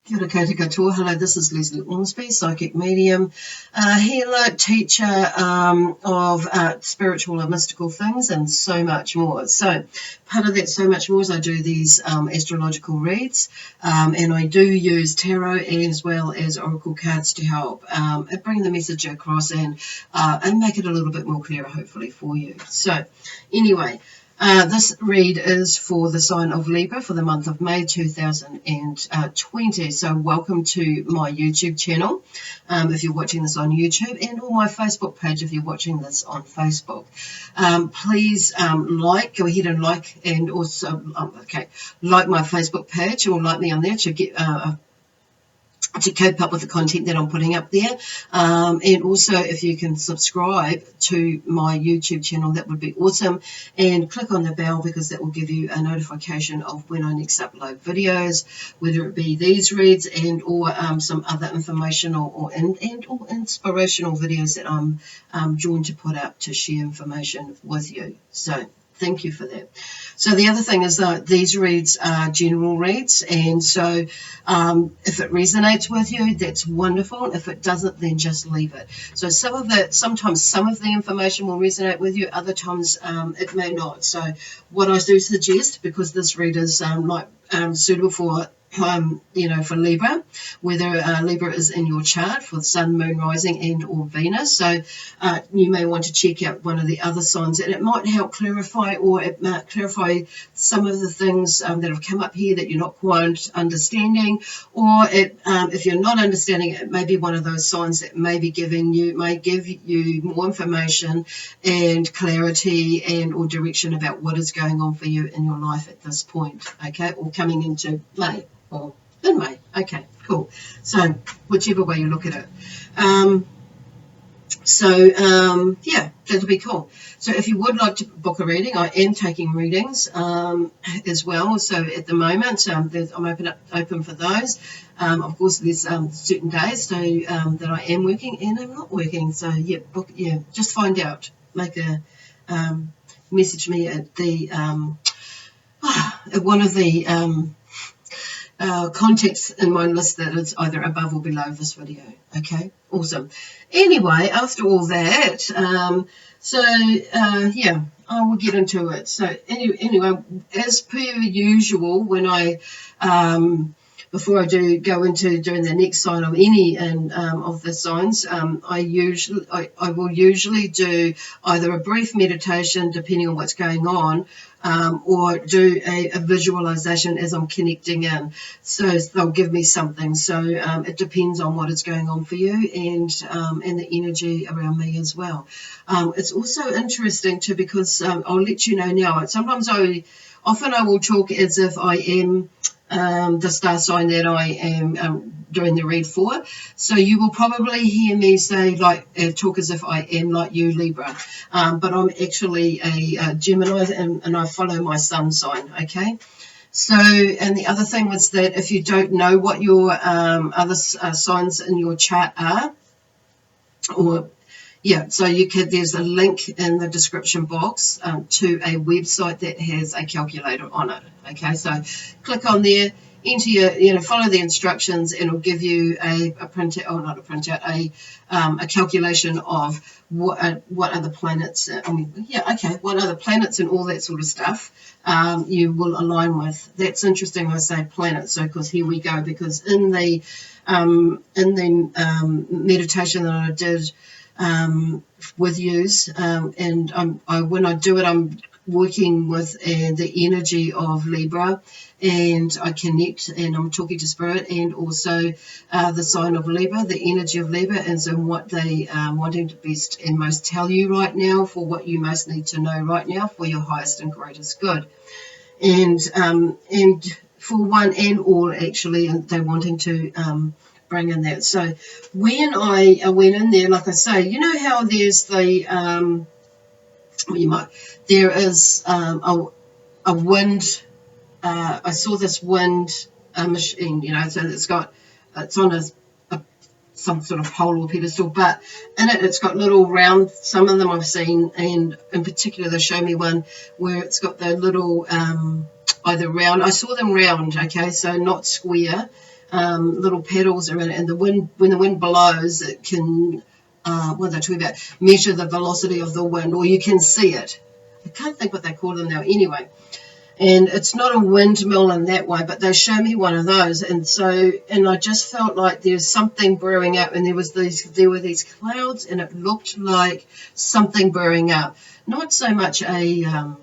Kia ora koutou katoa. Hello, this is Lesley Ormsby, psychic medium, healer, teacher of spiritual and mystical things and so much more. So part of that so much more is I do these astrological reads, and I do use tarot as well as oracle cards to help bring the message across and make it a little bit more clearer, hopefully, for you. So anyway, this read is for the sign of Libra for the month of May 2020. So welcome to my YouTube channel if you're watching this on YouTube, and or my Facebook page if you're watching this on Facebook. Please go ahead and like, and also like my Facebook page or like me on there to get to cope up with the content that I'm putting up there, and also if you can subscribe to my YouTube channel, that would be awesome, and click on the bell because that will give you a notification of when I next upload videos, whether it be these reads and or some other informational or inspirational videos that I'm drawn to put up to share information with you. So thank you for that. So the other thing is that these reads are general reads, and so if it resonates with you, that's wonderful. If it doesn't, then just leave it. So sometimes some of the information will resonate with you, other times it may not. So what I do suggest, because this read is suitable for for Libra, whether Libra is in your chart for the Sun, Moon, Rising, and or Venus. So you may want to check out one of the other signs, and it might help clarify, or it might clarify some of the things that have come up here that you're not quite understanding, or if you're not understanding it, may be one of those signs that may give you more information and clarity and or direction about what is going on for you in your life at this point, okay, or coming into May. Or in May. Okay, cool. So whichever way you look at it. Yeah, that'll be cool. So if you would like to book a reading, I am taking readings as well. So at the moment, I'm open for those. Of course, there's certain days that I am working and I'm not working. So yeah, just find out. Make a message me at the at one of the contacts in my list that is either above or below this video. Okay, awesome. Anyway, after all that, I will get into it. So anyway, as per usual, when I before I do go into doing the next sign of any of the signs, I will usually do either a brief meditation depending on what's going on, or do a visualization as I'm connecting in. So they'll give me something. So it depends on what is going on for you and the energy around me as well. It's also interesting too, because I'll let you know now. Sometimes often I will talk as if I am the star sign that I am doing the read for. So you will probably hear me say talk as if I am like you, Libra, but I'm actually a Gemini and I follow my sun sign. Okay. So, and the other thing was that if you don't know what your other signs in your chart are, so there's a link in the description box to a website that has a calculator on it. Okay, so click on there, enter your, follow the instructions, and it'll give you a calculation of what are the planets. What are the planets and all that sort of stuff you will align with. That's interesting. I say planets, so because here we go. Because in the meditation that I did with yous, and when I do it, I'm working with the energy of Libra, and I connect and I'm talking to spirit, and also the sign of Libra, the energy of Libra, is in what they are wanting to best and most tell you right now, for what you most need to know right now for your highest and greatest good, and for one and all actually, and they're wanting to bring in that. So when I went in there, like I say, you know how there's the there is a wind. I saw this wind machine, so it's on some sort of pole or pedestal, but in it's got little round. Some of them I've seen, and in particular they show me one where it's got the little either round. I saw them round, okay, so not square. little petals are in it, and the wind, when the wind blows, it can, what they're talking about, measure the velocity of the wind, or you can see it. I can't think what they call them now. Anyway, and it's not a windmill in that way, but they show me one of those, and I just felt like there's something brewing up, and there were these clouds, and it looked like something brewing up. Not so much I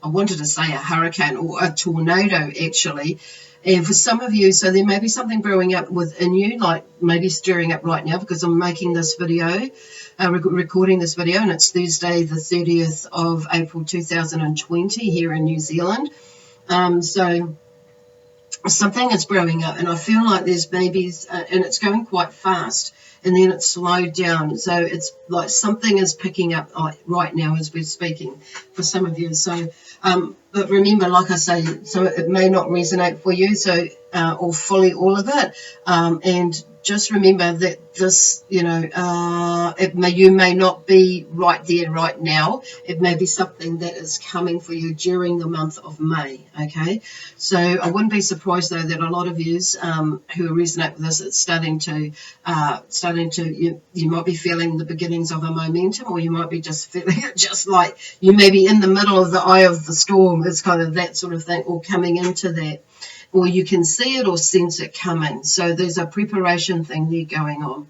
wanted to say a hurricane or a tornado, actually. And for some of you, so there may be something brewing up within you, like maybe stirring up right now, because I'm making this video, recording this video, and it's Thursday, the 30th of April 2020 here in New Zealand. So something is brewing up, and I feel like there's maybe, and it's going quite fast, and then it's slowed down. So it's like something is picking up right now as we're speaking for some of you. So, but remember, like I say, so it may not resonate for you, so or fully all of it, and just remember that this, you may not be right there right now. It may be something that is coming for you during the month of May. Okay, so I wouldn't be surprised though that a lot of you who resonate with this, it's starting to you might be feeling the beginnings of a momentum, or you might be just feeling it, just like you may be in the middle of the eye of the storm. It's kind of that sort of thing, or coming into that. Or you can see it or sense it coming. So there's a preparation thing there going on.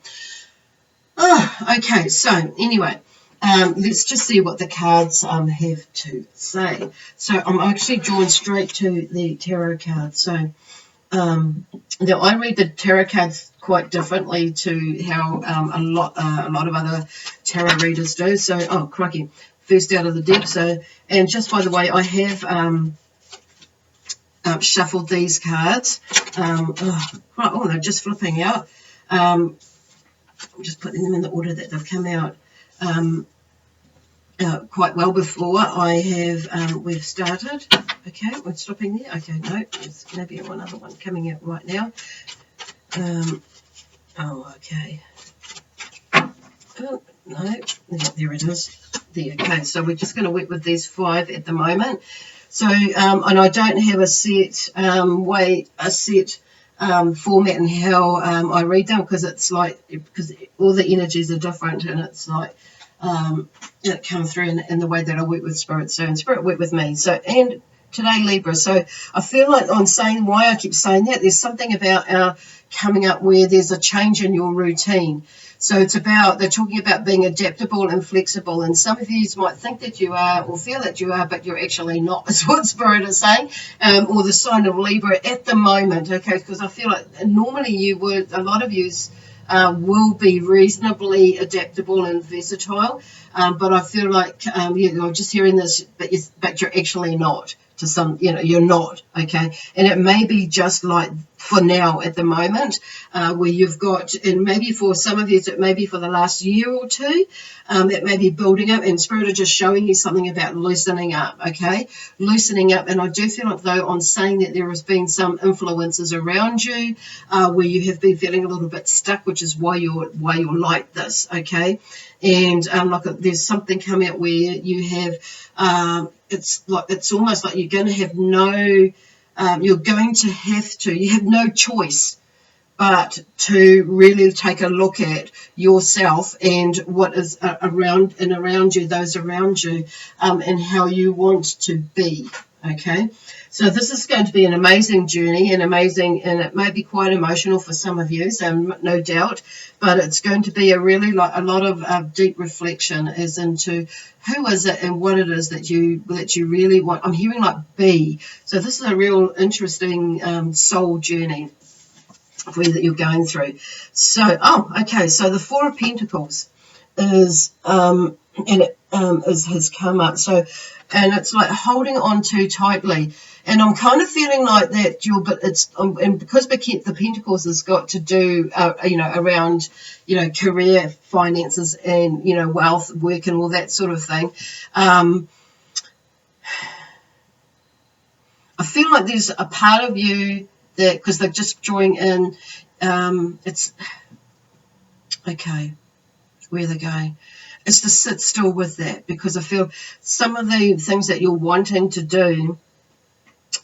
Oh, okay, so anyway, let's just see what the cards have to say. So I'm actually drawn straight to the tarot card. So now I read the tarot cards quite differently to how a lot of other tarot readers do. So, oh, crikey, first out of the deck. So, and just by the way, I have shuffled these cards. They're just flipping out. I'm just putting them in the order that they've come out quite well before I have we've started. Okay, we're stopping there. Okay, no, there's maybe one other one coming out right now. Okay. Oh, no, there it is. There. Okay, so we're just going to work with these 5 at the moment. So, and I don't have a set format in how I read them, because it's like, because all the energies are different, and it's like it comes through in the way that I work with Spirit. So, and Spirit work with me. So, and today Libra. So I feel like I'm saying, why I keep saying that, there's something about coming up where there's a change in your routine. So it's about, they're talking about being adaptable and flexible, and some of you might think that you are, or feel that you are, but you're actually not, is what Spirit is saying, or the sign of Libra at the moment, okay, because I feel like normally you would, a lot of you will be reasonably adaptable and versatile, but I feel like you're just hearing this, but you're actually not. To some, you're not, okay, and it may be just like for now at the moment, where you've got, and maybe for some of you, it may be for the last year or two, that may be building up, and Spirit are just showing you something about loosening up, okay, loosening up. And I do feel like, though, on saying that there has been some influences around you where you have been feeling a little bit stuck, which is why you're like this, okay. And there's something coming out where you have it's almost like you're going to have you have no choice but to really take a look at yourself and what is around you, those around you, and how you want to be. Okay, so this is going to be an amazing journey, and it may be quite emotional for some of you, no doubt, but it's going to be a lot of deep reflection as into who is it and what it is that you really want. I'm hearing like be. So this is a real interesting soul journey for you that you're going through. So, okay, so the 4 of Pentacles is has come up. So, and it's like holding on too tightly, and I'm kind of feeling like that but it's and because the Pentacles has got to do around career, finances, and wealth, work, and all that sort of thing. I feel like there's a part of you that, because they're just drawing in, it's okay, where they're going. It's to sit still with that, because I feel some of the things that you're wanting to do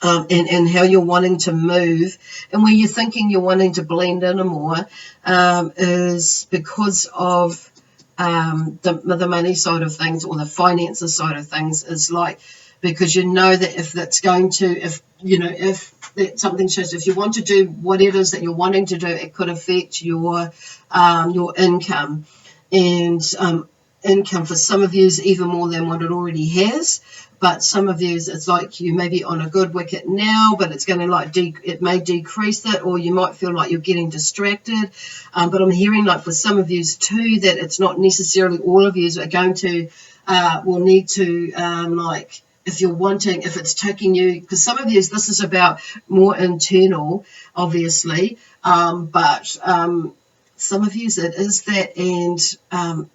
and how you're wanting to move, and where you're thinking you're wanting to blend in more, is because of the money side of things, or the finances side of things, is like, because you know that if that's going to, if that something shows, if you want to do what it is that you're wanting to do, it could affect your income, and income for some of you is even more than what it already has. But some of you, it's like you may be on a good wicket now, but it's going to like it may decrease it, or you might feel like you're getting distracted. But I'm hearing like for some of you too, that it's not necessarily all of you are going to will need to like, if you're wanting, if it's taking you, because some of you, this is about more internal, obviously, but some of you it is that, and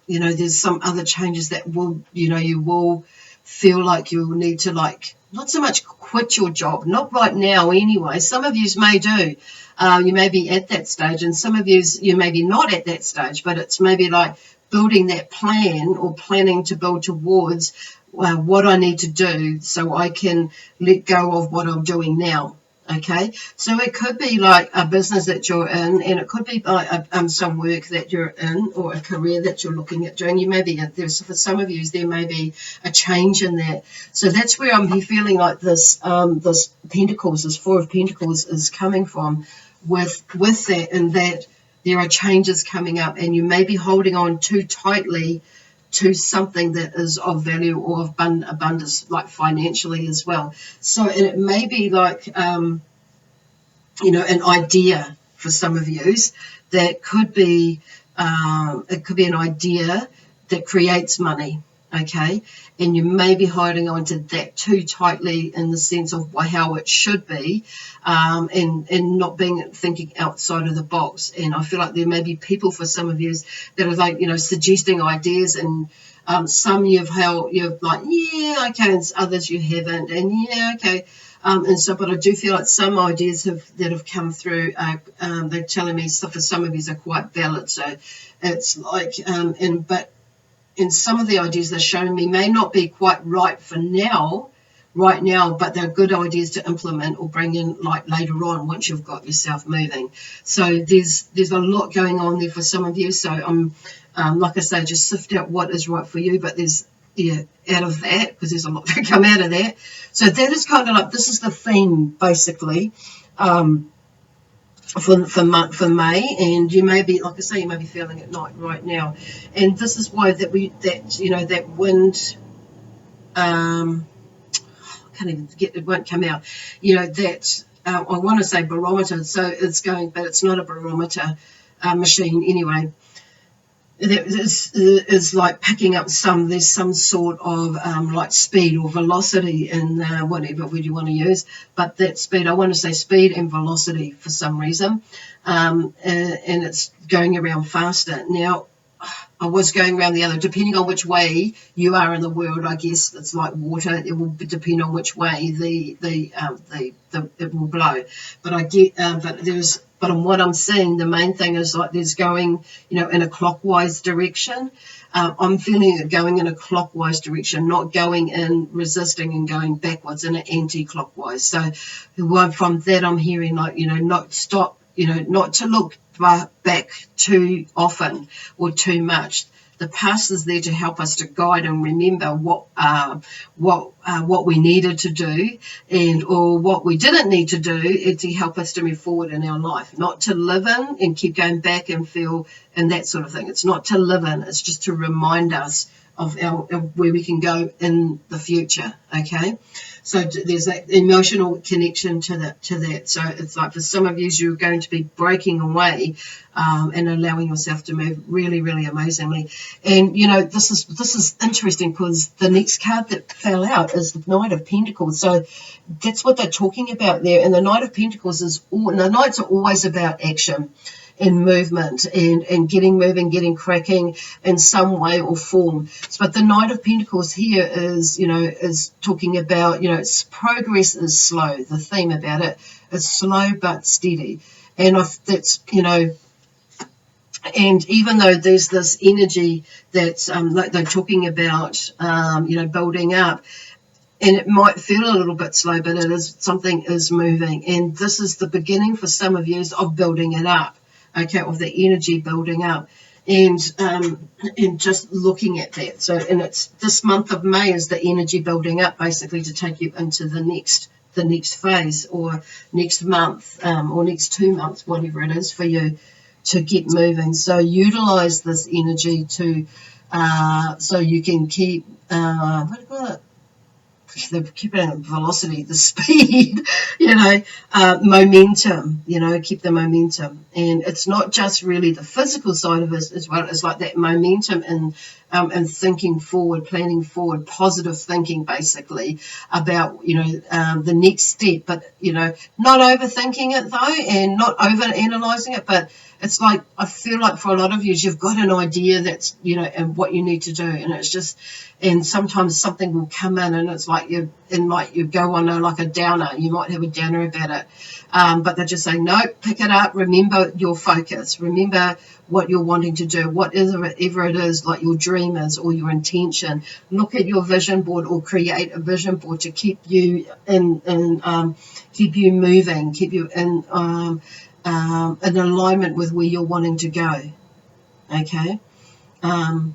there's some other changes that will, you will feel like you'll need to, like, not so much quit your job, not right now anyway. Some of you may do. You may be at that stage, and some of you may be not at that stage, but it's maybe like building that plan, or planning to build towards what I need to do so I can let go of what I'm doing now. Okay, so it could be like a business that you're in, and it could be like some work that you're in, or a career that you're looking at doing. You may be, there's, for some of you, there may be a change in that. So that's where I'm feeling like this Pentacles, this Four of Pentacles, is coming from with that, and that there are changes coming up, and you may be holding on too tightly to something that is of value or of abundance, like financially as well. So, and it may be like, an idea for some of you that could be, it could be an idea that creates money, okay? And you may be holding on to that too tightly in the sense of how it should be, and not thinking outside of the box. And I feel like there may be people for some of you that are like, suggesting ideas, and some you've like, yeah, okay, and others you haven't, and yeah, okay. And so, but I do feel like some ideas that have come through, they're telling me, so for some of you are quite valid. So it's like, and some of the ideas they're showing me may not be quite right now, but they're good ideas to implement or bring in like later on once you've got yourself moving. So there's a lot going on there for some of you. So I'm like I say, just sift out what is right for you. But there's out of that, because there's a lot to come out of that. So that is kind of like, this is the theme basically. For May, and you may be, like I say, you may be feeling it right now, and this is why that wind, I can't even get, it won't come out, that I want to say barometer, so it's going, but it's not a barometer machine anyway. That is like picking up there's some sort of like speed or velocity in whatever word you want to use, but that speed, I want to say speed and velocity for some reason, and it's going around faster. Now, I was going around the other, depending on which way you are in the world, I guess it's like water, it will depend on which way it will blow. But I get, but on what I'm seeing, the main thing is like there's going, in a clockwise direction. I'm feeling it going in a clockwise direction, not going in resisting and going backwards in an anti-clockwise. So from that, I'm hearing like, not stop, not to look back too often or too much. The past is there to help us to guide and remember what we needed to do, or what we didn't need to do, to help us to move forward in our life. Not to live in and keep going back and feel and that sort of thing. It's not to live in. It's just to remind us of where we can go in the future. Okay, so there's that emotional connection to that. So it's like for some of you, you're going to be breaking away and allowing yourself to move really, really amazingly. And this is interesting, because the next card that fell out is the Knight of Pentacles. So that's what they're talking about there. And the Knight of Pentacles the Knights are always about action and movement and getting moving, getting cracking in some way or form. But the Knight of Pentacles here is talking about, its progress is slow. The theme about it is slow but steady. And that's, and even though there's this energy that's like they're talking about, building up, And it might feel a little bit slow, but it is, something is moving. And this is the beginning for some of you of building it up, okay, of the energy building up. And just looking at that. So, and it's this month of May is the energy building up, basically, to take you into the next phase, or next month, or next 2 months, whatever it is for you to get moving. So utilize this energy to so you can keep what do you call it? They're keeping velocity, the speed, momentum, keep the momentum. And it's not just really the physical side of it as well. It's like that momentum and thinking forward, planning forward, positive thinking, basically, about, the next step. But, not overthinking it, though, and not over-analysing it, but it's like, I feel like for a lot of you, you've got an idea that's, and what you need to do. And it's just, and sometimes something will come in and it's like you go on a downer. You might have a downer about it. But they're just saying, no, pick it up. Remember your focus. Remember what you're wanting to do, whatever it is, like your dream is or your intention. Look at your vision board or create a vision board to keep you keep you moving, keep you in alignment with where you're wanting to go. Okay.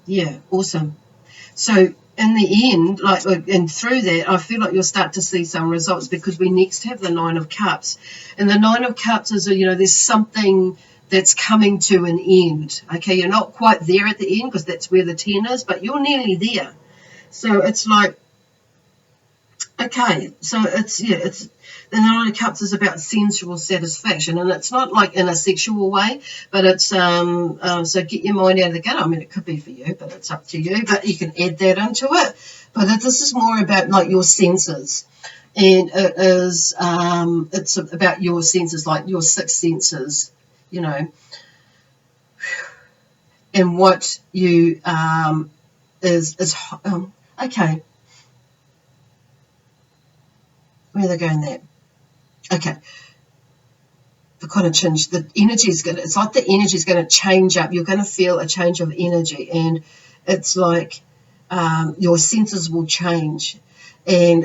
Yeah, awesome. So in the end, and through that, I feel like you'll start to see some results, because we next have the Nine of Cups. And the Nine of Cups is, there's something that's coming to an end. Okay, you're not quite there at the end, because that's where the 10 is, but you're nearly there. So it's like, okay, so it's the Nine of Cups is about sensual satisfaction, and it's not like in a sexual way, but it's so get your mind out of the gutter. I mean, it could be for you, but it's up to you. But you can add that into it. But this is more about like your senses, and it is it's about your senses, like your 6 senses, and what you is okay. Where are they going there? Okay. The kind of change, the energy is going to, it's like the energy is going to change up. You're going to feel a change of energy, and it's like your senses will change. And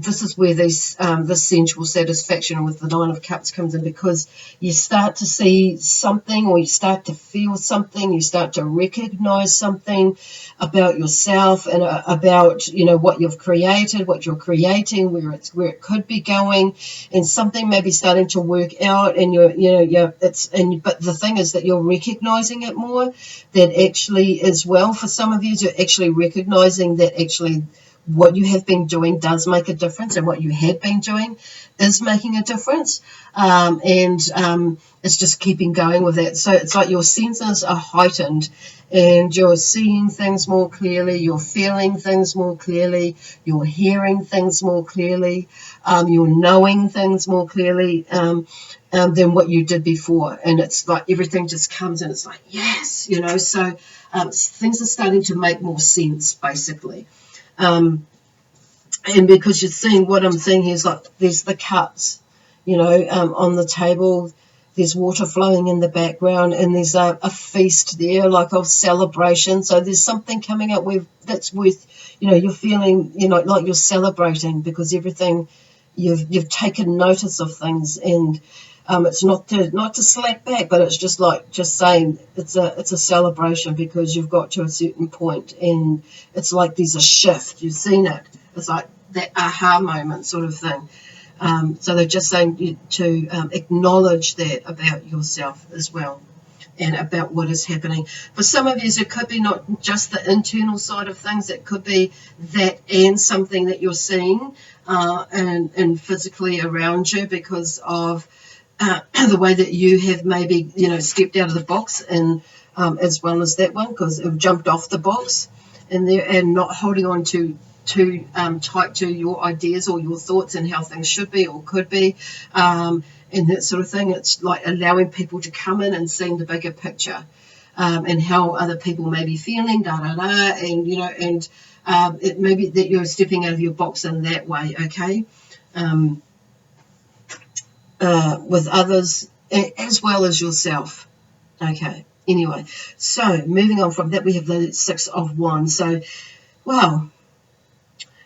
this is where this sensual satisfaction with the Nine of Cups comes in, because you start to see something, or you start to feel something, you start to recognize something about yourself and about what you've created, what you're creating, where it could be going, and something may be starting to work out, and but the thing is that you're recognizing it more. That actually as well, for some of you, you're actually recognizing that actually what you have been doing does make a difference, and what you have been doing is making a difference, and it's just keeping going with that. So it's like your senses are heightened, and you're seeing things more clearly, you're feeling things more clearly, you're hearing things more clearly, you're knowing things more clearly than what you did before. And it's like everything just comes and it's like, yes, so things are starting to make more sense, basically. And because you're seeing, what I'm seeing here is like there's the cups, on the table, there's water flowing in the background, and there's a feast there, like of celebration. So there's something coming up that's worth, you're feeling, like you're celebrating, because everything, you've taken notice of things, and it's not to slack back, but it's just saying it's a celebration, because you've got to a certain point, and it's like there's a shift. You've seen it. It's like that aha moment sort of thing. So they're just saying to acknowledge that about yourself as well, and about what is happening. For some of you, it could be not just the internal side of things. It could be that and something that you're seeing and physically around you, because of the way that you have maybe, stepped out of the box, and as well as that one, because it jumped off the box, and not holding on too tight to your ideas or your thoughts and how things should be or could be, and that sort of thing. It's like allowing people to come in and seeing the bigger picture, and how other people may be feeling, and it may be that you're stepping out of your box in that way, okay, with others as well as yourself. Okay, anyway, so moving on from that, we have the 6 of Wands. So, wow.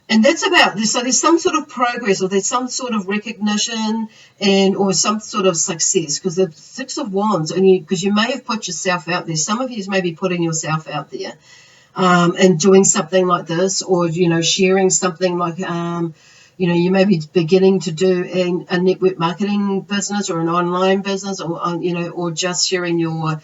And that's about, so there's some sort of progress, or there's some sort of recognition, or some sort of success, because the Six of Wands, and because you may have put yourself out there. Some of you may be putting yourself out there, and doing something like this, or sharing something like you may be beginning to do a network marketing business, or an online business, or or just sharing your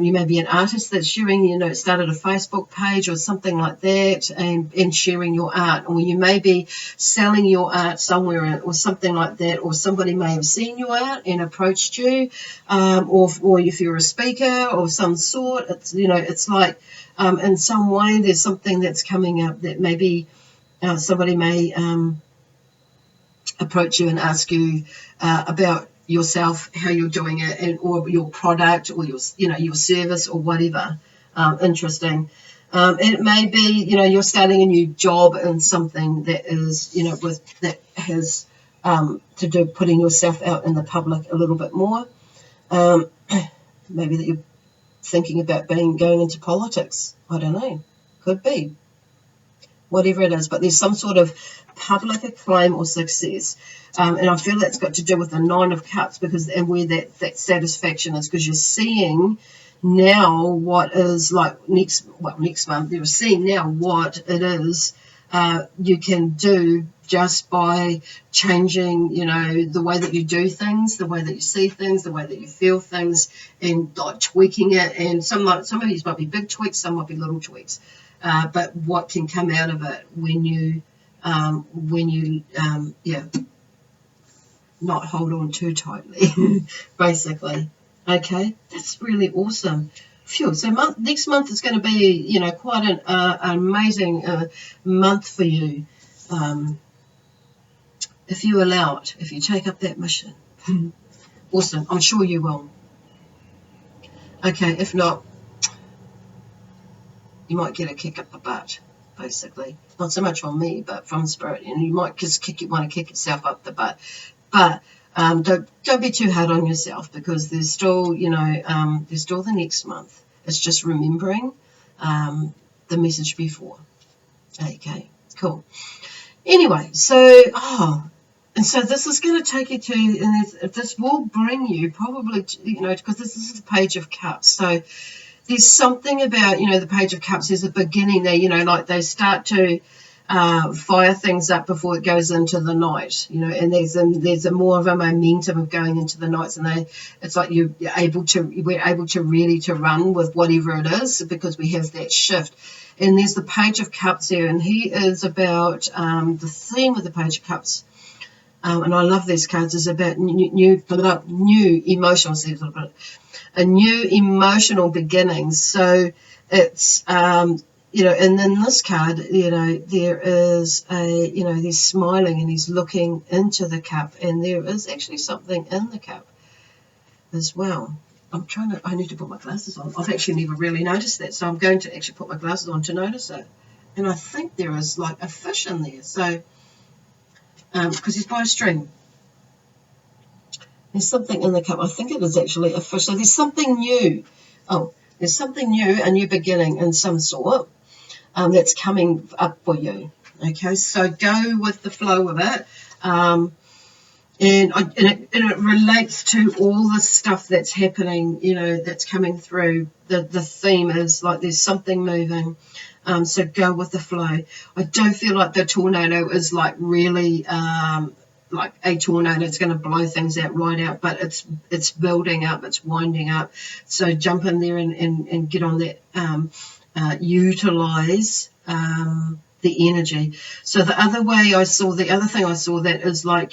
you may be an artist that's sharing, started a Facebook page or something like that, and sharing your art, or you may be selling your art somewhere or something like that, or somebody may have seen your art and approached you, or if you're a speaker of some sort, it's like in some way there's something that's coming up that maybe somebody may approach you and ask you about yourself, how you're doing it, or your product, or your your service, or whatever. Interesting. It may be you're starting a new job in something that is that has to do putting yourself out in the public a little bit more. Maybe that you're thinking about going into politics. I don't know. Could be. Whatever it is, but there's some sort of public acclaim or success, and I feel that's got to do with the Nine of Cups, and where that satisfaction is, because you're seeing now what is like next month. You're seeing now what it is you can do just by changing, the way that you do things, the way that you see things, the way that you feel things, and like tweaking it. And some of these might be big tweaks, some might be little tweaks. But what can come out of it when you not hold on too tightly, basically. Okay, that's really awesome. Phew. So next month is going to be, quite an amazing month for you, if you allow it, if you take up that mission. Awesome. I'm sure you will. Okay, if not, you might get a kick up the butt, basically. Not so much from me, but from spirit. And you might just want to kick yourself up the butt. But don't be too hard on yourself, because there's still, there's still the next month. It's just remembering the message before. Okay, cool. Anyway, so, and so this is going to take you to, and this will bring you probably, because this is the Page of Cups. So there's something about, the Page of Cups. There's a beginning there, like they start to fire things up before it goes into the night, and there's a more of a momentum of going into the nights, and it's like we're able to really to run with whatever it is, because we have that shift. And there's the Page of Cups there, and he is about the theme of the Page of Cups. And I love these cards, is about new emotional, a new emotional beginnings. So it's, and in this card, there is he's smiling and he's looking into the cup, and there is actually something in the cup as well. I need to put my glasses on. I've actually never really noticed that, so I'm going to actually put my glasses on to notice it. And I think there is like a fish in there, so, because he's by a string. There's something in the cup. I think it is actually a fish. So there's something new. There's something new, a new beginning in some sort that's coming up for you. Okay, so go with the flow of it. And it relates to all the stuff that's happening, that's coming through. The theme is like there's something moving. So go with the flow. I don't feel like the tornado is like really like a tornado. It's going to blow things right out, but it's building up, it's winding up. So jump in there and get on that, utilize the energy. So the other thing I saw that is like,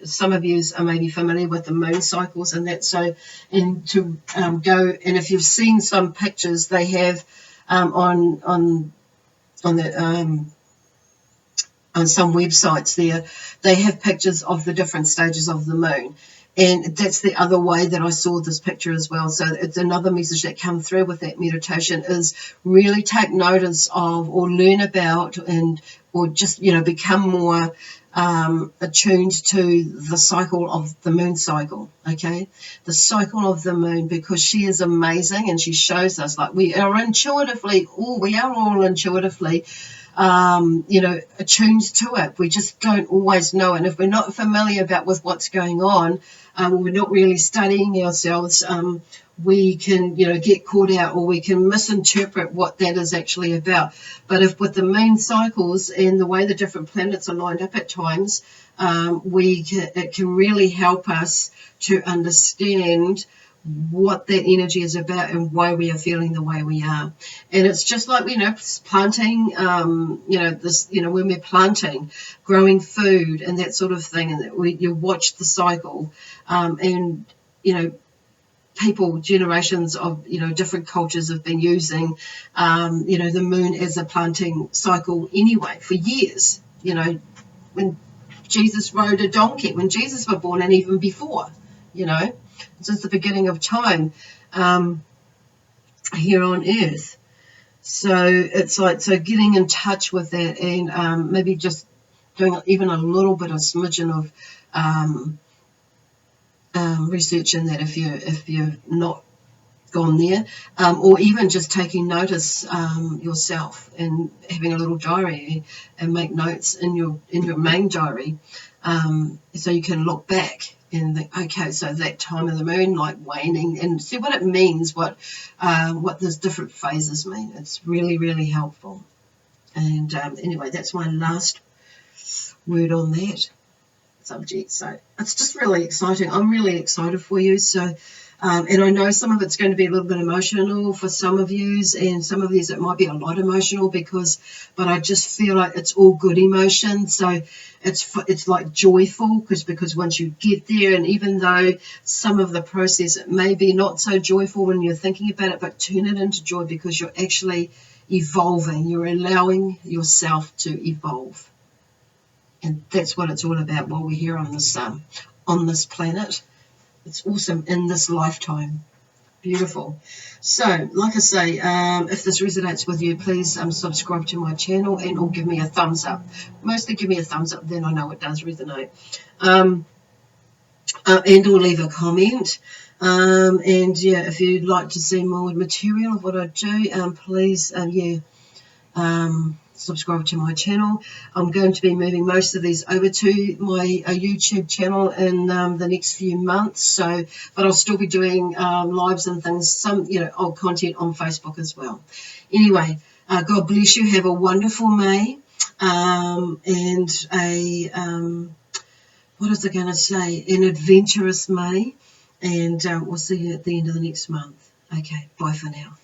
some of you are maybe familiar with the moon cycles and that. So, and to go, and if you've seen some pictures, they have on some websites there, they have pictures of the different stages of the moon. And that's the other way that I saw this picture as well. So it's another message that come through with that meditation is really take notice of, or learn about, or just, become more attuned to the cycle of the moon cycle, okay? The cycle of the moon, because she is amazing and she shows us, like we are all intuitively you know, attuned to it. We just don't always know. And if we're not familiar with what's going on, we're not really studying ourselves, we can, you know, get caught out, or we can misinterpret what that is actually about. But if with the moon cycles and the way the different planets are lined up at times, it can really help us to understand what that energy is about and why we are feeling the way we are. And it's just like, you know, planting, you know, this, you know, when we're planting, growing food and that sort of thing, and you watch the cycle, and, you know, people, generations of, you know, different cultures have been using, you know, the moon as a planting cycle anyway for years. You know, when Jesus rode a donkey, when Jesus was born, and even before, you know, since the beginning of time, here on earth. So it's like, so getting in touch with that, and maybe just doing even a little bit of smidgen of research in that, if you're not gone there, or even just taking notice yourself and having a little diary and make notes in your main diary, so you can look back and think, okay, so that time of the moon, like waning, and see what it means, what those different phases mean. It's really, really helpful. And anyway, that's my last word on that subject. So it's just really exciting. I'm really excited for you. So and I know some of it's going to be a little bit emotional for some of yous, and some of these it might be a lot emotional, but I just feel like it's all good emotion. So it's like joyful, because once you get there, and even though some of the process it may be not so joyful when you're thinking about it, but turn it into joy, because you're actually evolving. You're allowing yourself to evolve. And that's what it's all about while we're here on this planet. It's awesome in this lifetime. Beautiful. So, like I say, if this resonates with you, please subscribe to my channel, and or give me a thumbs up. Mostly give me a thumbs up, then I know it does resonate. And or leave a comment. And yeah, if you'd like to see more material of what I do, please, subscribe to my channel. I'm going to be moving most of these over to my YouTube channel in the next few months. But I'll still be doing lives and things, some, you know, old content on Facebook as well. Anyway, God bless you. Have a wonderful May, and what was I going to say? An adventurous May, and we'll see you at the end of the next month. Okay, bye for now.